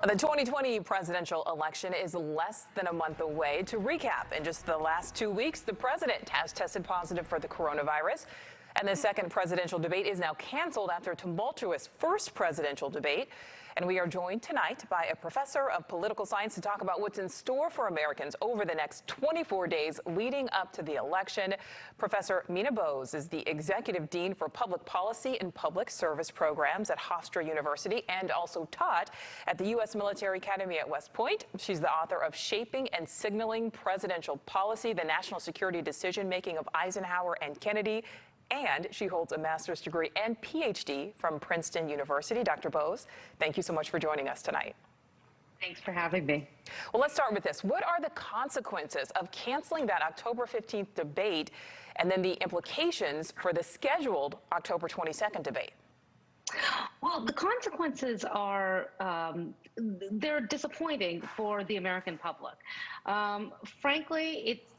The 2020 presidential election is less than a month away. To recap, in just the last 2 weeks, the president has tested positive for the coronavirus. And the second presidential debate is now canceled after a tumultuous first presidential debate. And we are joined tonight by a professor of political science to talk about what's in store for Americans over the next 24 days leading up to the election. Professor Meena Bose is the Executive Dean for Public Policy and Public Service Programs at Hofstra University and also taught at the U.S. Military Academy at West Point. She's the author of Shaping and Signaling Presidential Policy, the National Security Decision-Making of Eisenhower and Kennedy. And she holds a master's degree and PhD from Princeton University. Dr. Bose, thank you so much for joining us tonight. Thanks for having me. Well, let's start with this. What are the consequences of canceling that October 15th debate and then the implications for the scheduled October 22nd debate? Well, the consequences are, they're disappointing for the American public. Frankly, it's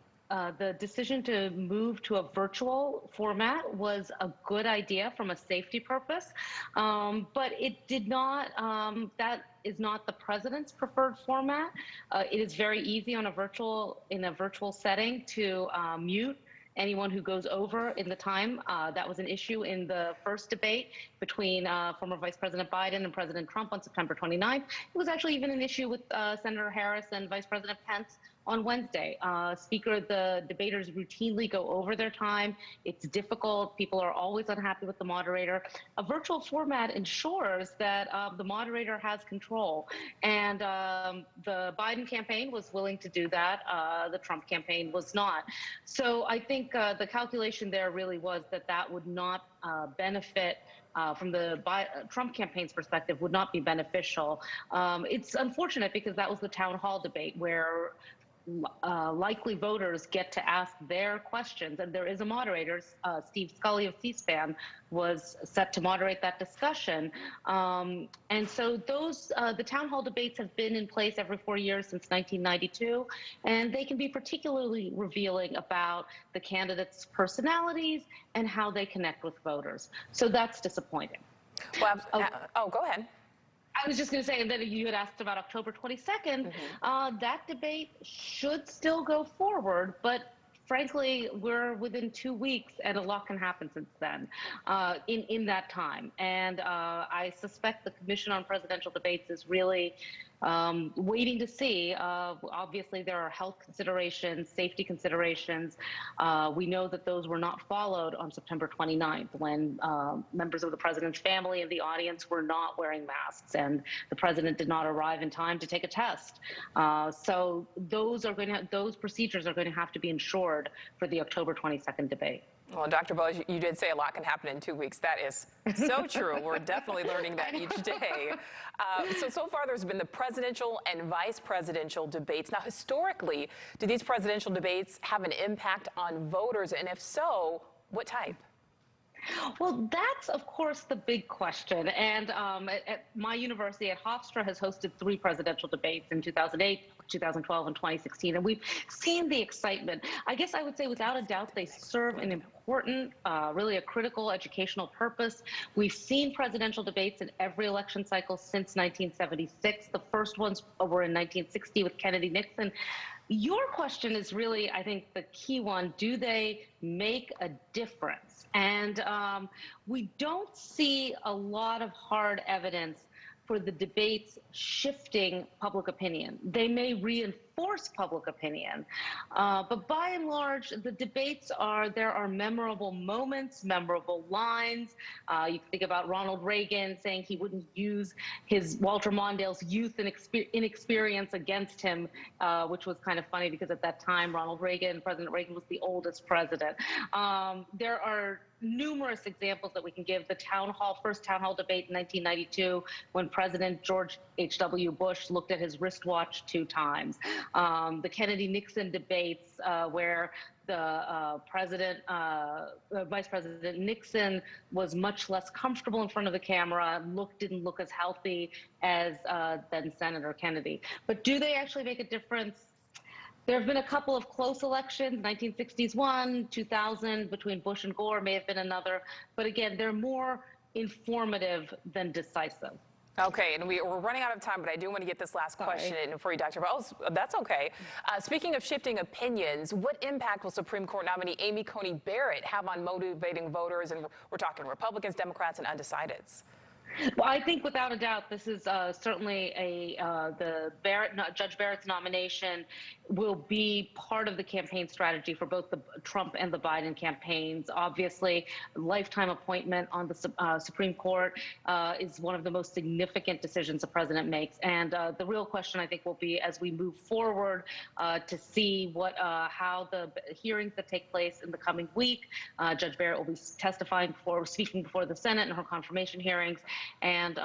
the decision to move to a virtual format was a good idea from a safety purpose, but it did not, that is not the president's preferred format. It is very easy in a virtual setting to mute anyone who goes over in the time. That was an issue in the first debate between former Vice President Biden and President Trump on September 29th. It was actually even an issue with Senator Harris and Vice President Pence on Wednesday. Speaker, the debaters routinely go over their time. It's difficult. People are always unhappy with the moderator. A virtual format ensures that the moderator has control. And the Biden campaign was willing to do that. The Trump campaign was not. So I think the calculation there really was that that would not benefit from the Trump campaign's perspective, would not be beneficial. It's unfortunate because that was the town hall debate where likely voters get to ask their questions, and there is a moderator. Steve Scully of C-SPAN was set to moderate that discussion, and so those the town hall debates have been in place every 4 years since 1992, and they can be particularly revealing about the candidates' personalities and how they connect with voters. So that's disappointing. Well, go ahead. I was just going to say, and then you had asked about October 22nd, that debate should still go forward, but frankly, we're within 2 weeks and a lot can happen since then in that time. And I suspect the Commission on Presidential Debates is really waiting to see. Obviously, there are health considerations, safety considerations. We know that those were not followed on September 29th when members of the president's family and the audience were not wearing masks and the president did not arrive in time to take a test. So those procedures are going to have to be ensured for the October 22nd debate. Well, Dr. Bose, you did say a lot can happen in 2 weeks. That is so true. We're definitely learning that each day. So far, there's been the presidential and vice presidential debates. Now, historically, do these presidential debates have an impact on voters? And if so, what type? Well, that's, of course, the big question. And at my university at Hofstra has hosted 3 presidential debates in 2008, 2012, and 2016. And we've seen the excitement. I guess I would say without a doubt, they serve an important, really a critical educational purpose. We've seen presidential debates in every election cycle since 1976. The first ones were in 1960 with Kennedy Nixon. Your question is really, I think, the key one. Do they make a difference? And we don't see a lot of hard evidence for the debates shifting public opinion. They may reinforce public opinion, but by and large, the debates there are memorable moments, memorable lines. You can think about Ronald Reagan saying he wouldn't use Walter Mondale's youth and inexperience against him, which was kind of funny because at that time, President Reagan was the oldest president. There are numerous examples that we can give. The first town hall debate in 1992, when President George H.W. Bush looked at his wristwatch 2 times. The Kennedy-Nixon debates where the Vice President Nixon was much less comfortable in front of the camera, didn't look as healthy as then Senator Kennedy. But do they actually make a difference? There have been a couple of close elections, 1960s one, 2000 between Bush and Gore may have been another. But again, they're more informative than decisive. Okay, and we're running out of time, but I do want to get this last question in for you, Dr. Bose. That's okay. Speaking of shifting opinions, what impact will Supreme Court nominee Amy Coney Barrett have on motivating voters? And we're talking Republicans, Democrats, and undecideds. Well, I think without a doubt, this is certainly Judge Barrett's nomination will be part of the campaign strategy for both the Trump and the Biden campaigns. Obviously, lifetime appointment on the Supreme Court is one of the most significant decisions the president makes. And the real question, I think, will be as we move forward to see how the hearings that take place in the coming week. Judge Barrett will be speaking before the Senate in her confirmation hearings. And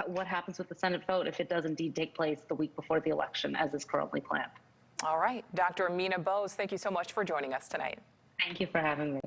what happens with the Senate vote if it does indeed take place the week before the election, as is currently planned. All right. Dr. Meena Bose, thank you so much for joining us tonight. Thank you for having me.